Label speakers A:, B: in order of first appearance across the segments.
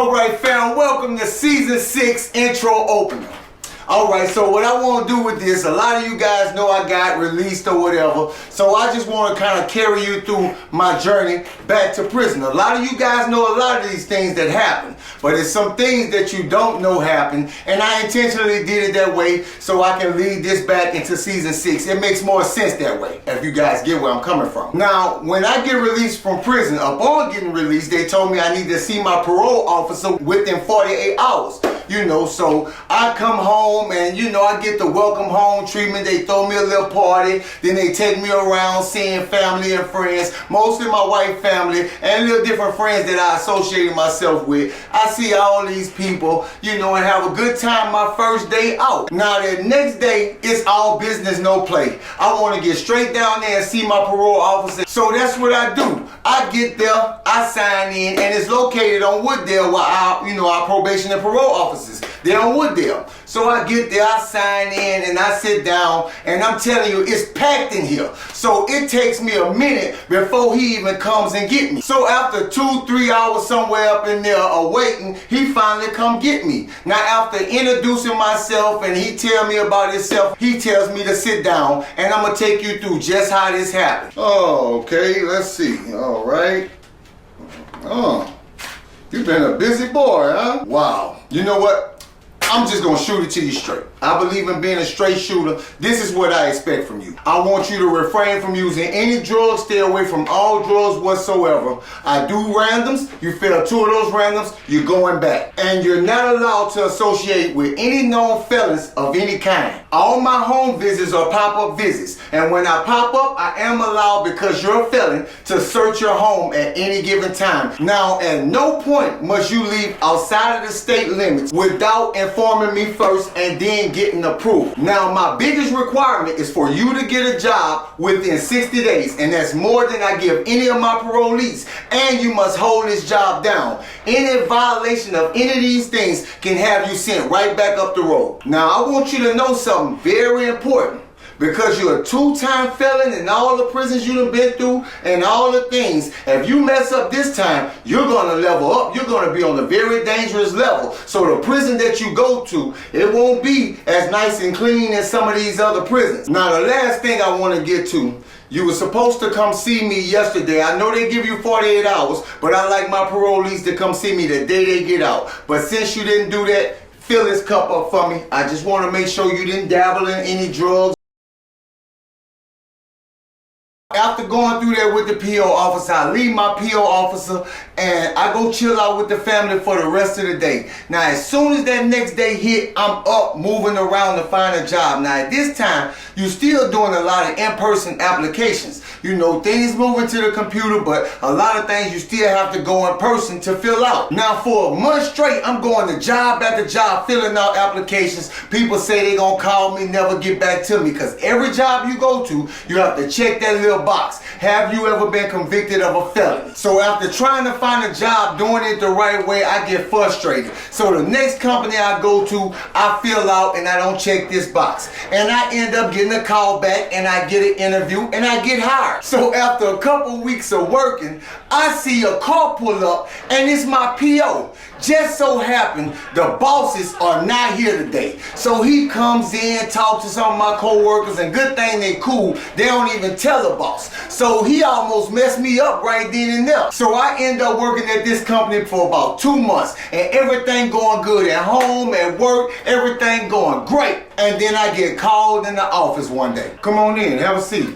A: Alright fam, welcome to season 6 intro opener. Alright, so what I want to do with this, a lot of you guys know I got released or whatever, so I just want to kind of carry you through my journey back to prison. A lot of you guys know a lot of these things that happen, but it's some things that you don't know happen, and I intentionally did it that way so I can lead this back into season 6. It makes more sense that way, if you guys get where I'm coming from. Now, when I get released from prison, upon getting released, they told me I need to see my parole officer within 48 hours. So I come home and, I get the welcome home treatment. They throw me a little party. Then they take me around seeing family and friends, mostly my white family and little different friends that I associated myself with. I see all these people, and have a good time my first day out. Now the next day, it's all business, no play. I want to get straight down there and see my parole officer. So that's what I do. I get there, I sign in, and it's located on Wooddale where our probation and parole officers. They're on Wooddale. So I get there, I sign in, and I sit down, and I'm telling you, it's packed in here. So it takes me a minute before he even comes and get me. So after 2-3 hours somewhere up in there waiting, he finally come get me. Now after introducing myself and he tell me about himself, he tells me to sit down, and I'm gonna take you through just how this happened. Oh, okay, let's see. All right. You've been a busy boy, huh? Wow. You know what? I'm just gonna shoot it to you straight. I believe in being a straight shooter. This is what I expect from you. I want you to refrain from using any drugs. Stay away from all drugs whatsoever. I do randoms. You fail 2 of those randoms, you're going back. And you're not allowed to associate with any known felons of any kind. All my home visits are pop-up visits. And when I pop up, I am allowed, because you're a felon, to search your home at any given time. Now, at no point must you leave outside of the state limits without informing me first and then getting approved. Now, my biggest requirement is for you to get a job within 60 days, and that's more than I give any of my parolees. And you must hold this job down. Any violation of any of these things can have you sent right back up the road. Now, I want you to know something very important. Because you're a 2-time felon in all the prisons you done been through and all the things, if you mess up this time, you're going to level up. You're going to be on a very dangerous level. So the prison that you go to, it won't be as nice and clean as some of these other prisons. Now, the last thing I want to get to, you were supposed to come see me yesterday. I know they give you 48 hours, but I like my parolees to come see me the day they get out. But since you didn't do that, fill this cup up for me. I just want to make sure you didn't dabble in any drugs. After going through there with the PO officer, I leave my PO officer and I go chill out with the family for the rest of the day. Now, as soon as that next day hit, I'm up moving around to find a job. Now, at this time, you're still doing a lot of in-person applications. Things moving to the computer, but a lot of things you still have to go in person to fill out. Now, for a month straight, I'm going to job after job, filling out applications. People say they're going to call me, never get back to me, because every job you go to, you have to check that little box. Have you ever been convicted of a felony? So after trying to find a job doing it the right way, I get frustrated. So the next company I go to, I fill out and I don't check this box. And I end up getting a call back and I get an interview and I get hired. So after a couple weeks of working, I see a car pull up and it's my PO. Just so happened the bosses are not here today. So he comes in, talks to some of my co-workers, and good thing they cool, they don't even tell the boss. So he almost messed me up right then and there. So I end up working at this company for about 2 months and everything going good at home, at work, everything going great. And then I get called in the office one day. Come on in, have a seat.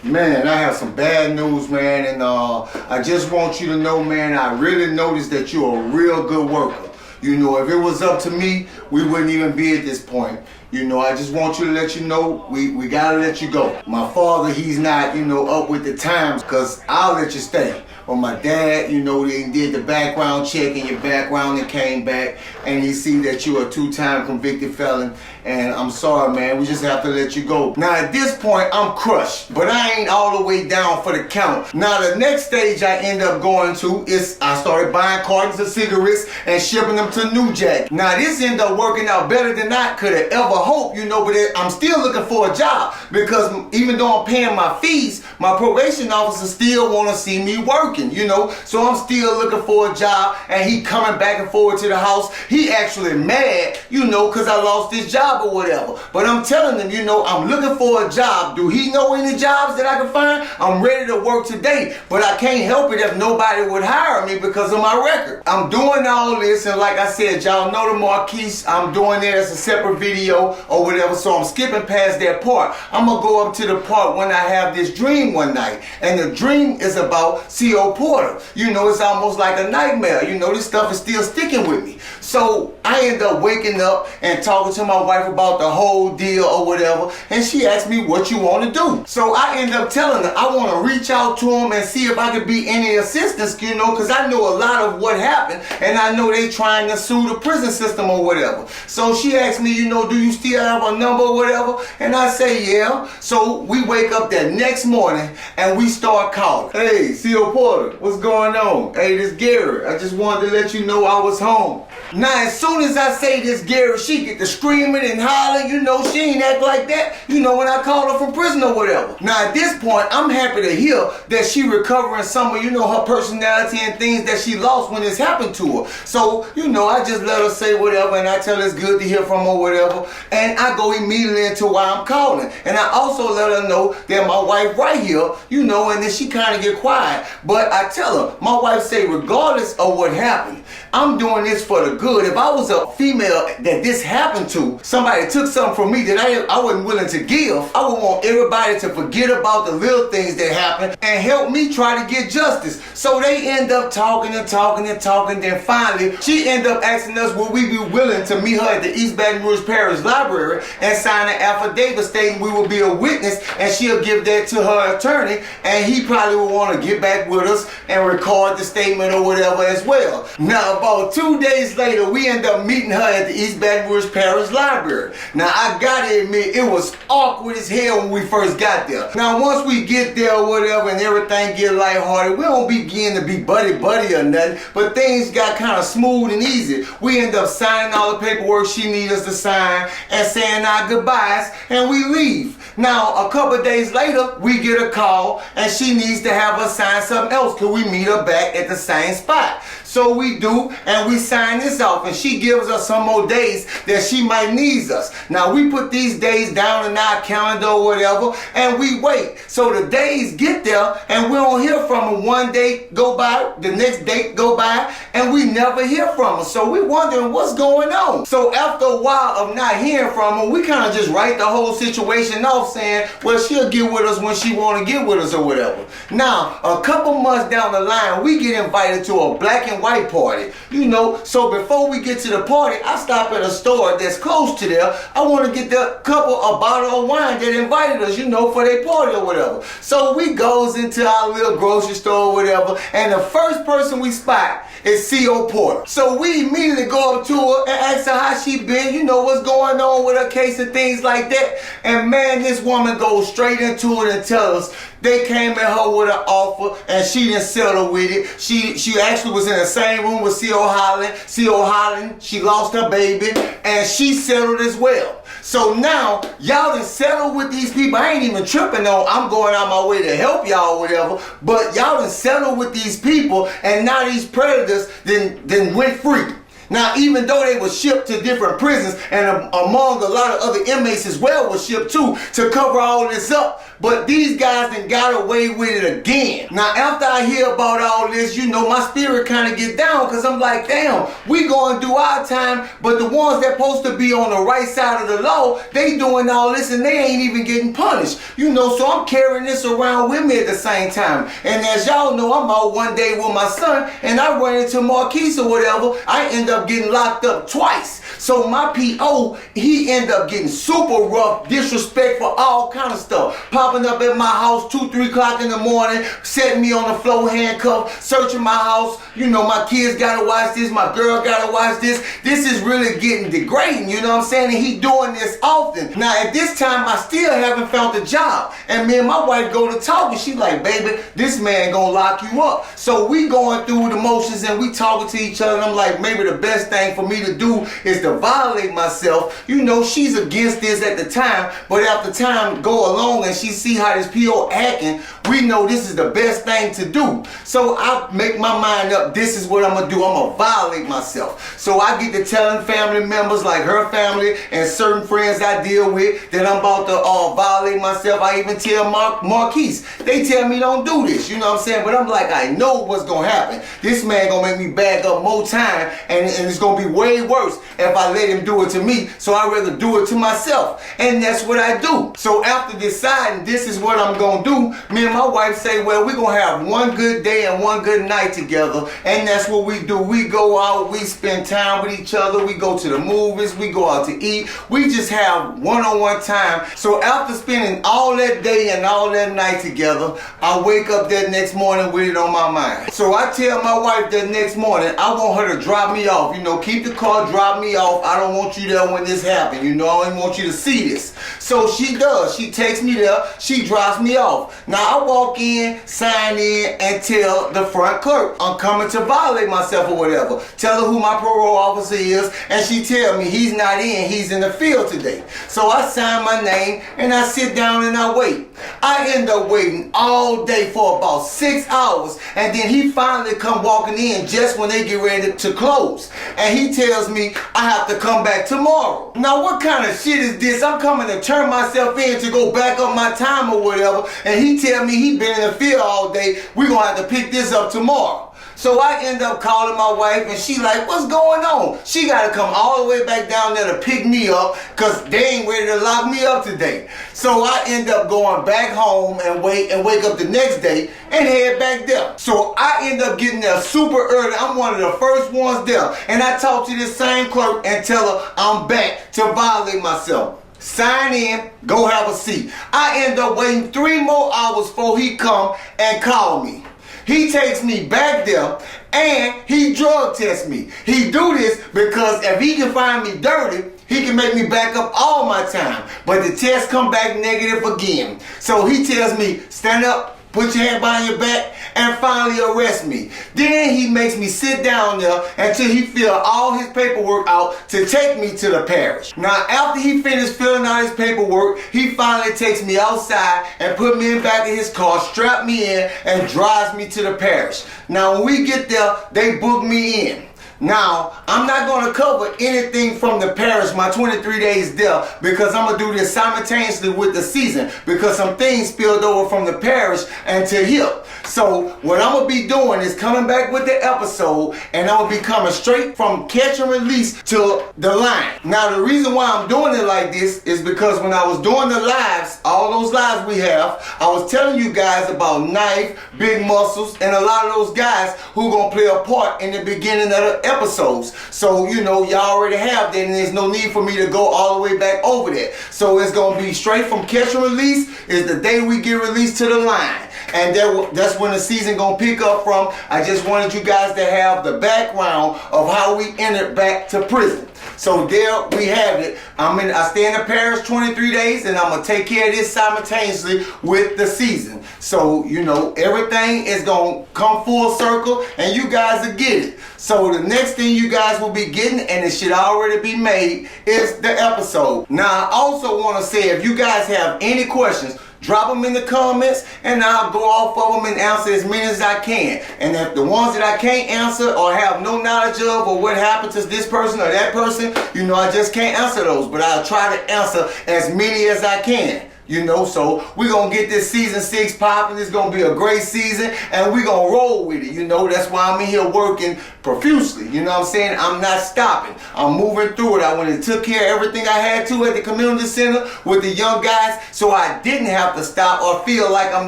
A: Man, I have some bad news, man, and I just want you to know, man, I really noticed that you're a real good worker. If it was up to me, we wouldn't even be at this point. I just want you to let you know, we gotta let you go. My father, he's not, up with the times, because I'll let you stay. But my dad, they did the background check in your background and came back, and he see that you're a 2-time convicted felon. And I'm sorry, man, we just have to let you go. Now, at this point, I'm crushed, but I ain't all the way down for the count. Now, the next stage I end up going to is I started buying cartons of cigarettes and shipping them to Newjack. Now, this ended up working out better than I could have ever hoped, but I'm still looking for a job, because even though I'm paying my fees, my probation officer still want to see me working. working, you know. So I'm still looking for a job, and he coming back and forth to the house. He actually mad, you know, because I lost this job or whatever. But I'm telling him, you know, I'm looking for a job. Do he know any jobs that I can find? I'm ready to work today, but I can't help it if nobody would hire me because of my record. I'm doing all this, and like I said, y'all know the Marquise, I'm doing it as a separate video or whatever, so I'm skipping past that part. I'm gonna go up to the part when I have this dream one night, and the dream is about C.O. Porter. You know, it's almost like a nightmare. You know, this stuff is still sticking with me. So I end up waking up and talking to my wife about the whole deal or whatever, and she asked me, what you want to do? So I end up telling her I want to reach out to him and see if I could be any assistance, you know, because I know a lot of what happened, and I know they trying to sue the prison system or whatever. So she asked me, you know, do you still have a number or whatever? And I say, yeah. So we wake up that next morning and we start calling. Hey, C.O. Porter, what's going on? Hey, this Gary. I just wanted to let you know I was home. Now, as soon as I say this Gary, she get to screaming and hollering, you know, she ain't act like that, you know, when I call her from prison or whatever. Now, at this point, I'm happy to hear that she recovering some of, you know, her personality and things that she lost when this happened to her. So, you know, I just let her say whatever, and I tell her it's good to hear from her, whatever, and I go immediately into why I'm calling. And I also let her know that my wife right here, you know, and then she kind of get quiet. But I tell her, my wife say, regardless of what happened, I'm doing this for the good. If I was a female that this happened to, somebody took something from me that I wasn't willing to give, I would want everybody to forget about the little things that happened and help me try to get justice. So they end up talking and talking and talking. Then finally, she end up asking us would we be willing to meet her at the East Baton Rouge Parish Library and sign an affidavit stating we will be a witness, and she'll give that to her attorney, and he probably will want to get back with us and record the statement or whatever as well. Now, about 2 days later, we end up meeting her at the East Baton Rouge Parish Library. Now, I gotta admit, it was awkward as hell when we first got there. Now, once we get there or whatever and everything get lighthearted, we don't begin to be buddy-buddy or nothing, but things got kind of smooth and easy. We end up signing all the paperwork she needs us to sign and saying our goodbyes, and we leave. Now, a couple of days later, we get a call, and she needs to have us sign something else because we meet her back at the same spot. So we do, and we sign this off, and she gives us some more days that she might need us. Now, we put these days down in our calendar or whatever, and we wait. So the days get there, and we don't hear from her. One day go by, the next day go by, and we never hear from her. So we wondering what's going on. So after a while of not hearing from her, we kind of just write the whole situation off, saying, well, she'll get with us when she want to get with us or whatever. Now, a couple months down the line, we get invited to a black and white party, you know. So before we get to the party, I stop at a store that's close to there. I want to get the couple a bottle of wine that invited us, you know, for their party or whatever. So we goes into our little grocery store or whatever, and the first person we spot is C.O. Porter. So we immediately go up to her and ask her how she been, you know, what's going on with her case and things like that. And man, this woman goes straight into it and tells us they came at her with an offer and she didn't settle with it. She actually was in the same room with C.O. Holland. C.O. Holland, she lost her baby and she settled as well. So now, y'all done settled with these people. I ain't even tripping on I'm going out my way to help y'all or whatever, but y'all done settled with these people, and now these predators then went free. Now, even though they were shipped to different prisons, and among a lot of other inmates as well was shipped too, to cover all this up, but these guys done got away with it again. Now, after I hear about all this, you know, my spirit kind of get down, because I'm like, damn, we going through our time, but the ones that supposed to be on the right side of the law, they doing all this and they ain't even getting punished. You know, so I'm carrying this around with me at the same time. And as y'all know, I'm out one day with my son, and I run into Marquise or whatever. I end up getting locked up twice. So my PO, he end up getting super rough, disrespectful, all kind of stuff. Popping up at my house 2, 3 o'clock in the morning, setting me on the floor handcuffed, searching my house. You know, my kids gotta watch this, my girl gotta watch this. This is really getting degrading, you know what I'm saying? And he doing this often. Now at this time, I still haven't found a job. And me and my wife go to talk, and she like, baby, this man gonna lock you up. So we going through the motions and we talking to each other, and I'm like, maybe the best best thing for me to do is to violate myself. You know, she's against this at the time, but after time go along and she see how this PO acting, we know this is the best thing to do. So I make my mind up, this is what I'm gonna do. I'm gonna violate myself. So I get to telling family members like her family and certain friends I deal with that I'm about to violate myself. I even tell Marquise. They tell me don't do this, you know what I'm saying? But I'm like, I know what's gonna happen. This man gonna make me back up more time, and it's gonna be way worse if I let him do it to me. So I'd rather do it to myself. And that's what I do. So after deciding this is what I'm gonna do, me and my wife say, well, we're gonna have one good day and one good night together. And that's what we do. We go out, we spend time with each other, we go to the movies, we go out to eat, we just have one-on-one time. So after spending all that day and all that night together, I wake up that next morning with it on my mind. So I tell my wife that next morning, I want her to drop me off. You know, keep the car, drop me off. I don't want you there when this happens. You know, I don't want you to see this. So she does. She takes me there. She drops me off. Now I walk in, sign in, and tell the front clerk I'm coming to violate myself or whatever. Tell her who my parole officer is, and she tell me he's not in, he's in the field today. So I sign my name and I sit down and I wait. I end up waiting all day for about 6 hours, and then he finally come walking in just when they get ready to close. And he tells me I have to come back tomorrow. Now what kind of shit is this? I'm coming to turn myself in to go back up my time or whatever, and he tell me he been in the field all day. We gonna have to pick this up tomorrow. So I end up calling my wife, and she like, what's going on? She got to come all the way back down there to pick me up because they ain't ready to lock me up today. So I end up going back home and wake up the next day and head back there. So I end up getting there super early. I'm one of the first ones there. And I talk to this same clerk and tell her I'm back to violate myself. Sign in, go have a seat. I end up waiting 3 more hours before he come and call me. He takes me back there and he drug tests me. He do this because if he can find me dirty, he can make me back up all my time. But the test come back negative again. So he tells me, stand up, put your hand behind your back, and finally arrest me. Then he makes me sit down there until he fill all his paperwork out to take me to the parish. Now after he finished filling out his paperwork, he finally takes me outside and put me in the back of his car, strap me in, and drives me to the parish. Now when we get there, they book me in. Now, I'm not going to cover anything from the parish, my 23 days there, because I'm going to do this simultaneously with the season, because some things spilled over from the parish into here. So what I'm going to be doing is coming back with the episode, and I'm going to be coming straight from catch and release to the line. Now, the reason why I'm doing it like this is because when I was doing the lives, all those lives we have, I was telling you guys about Knife, Big Muscles, and a lot of those guys who going to play a part in the beginning of the episodes. So, you know, y'all already have that, and there's no need for me to go all the way back over that. So it's going to be straight from catch and release is the day we get released to the line. And that's when the season going to pick up from. I just wanted you guys to have the background of how we entered back to prison. So there we have it. I stay in the parish 23 days, and I'm going to take care of this simultaneously with the season. So, you know, everything is going to come full circle, and you guys will get it. So the next thing you guys will be getting, and it should already be made, is the episode. Now, I also want to say, if you guys have any questions, drop them in the comments, and I'll go off of them and answer as many as I can. And if the ones that I can't answer or have no knowledge of, or what happened to this person or that person, you know, I just can't answer those. But I'll try to answer as many as I can. You know, so we're going to get this season 6 popping. It's going to be a great season, and we're going to roll with it. You know, that's why I'm in here working profusely. You know what I'm saying? I'm not stopping. I'm moving through it. I went and took care of everything I had to at the community center with the young guys, so I didn't have to stop or feel like I'm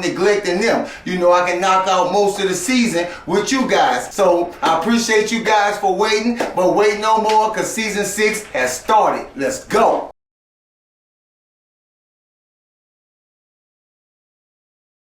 A: neglecting them. You know, I can knock out most of the season with you guys. So I appreciate you guys for waiting, but wait no more, because season 6 has started. Let's go.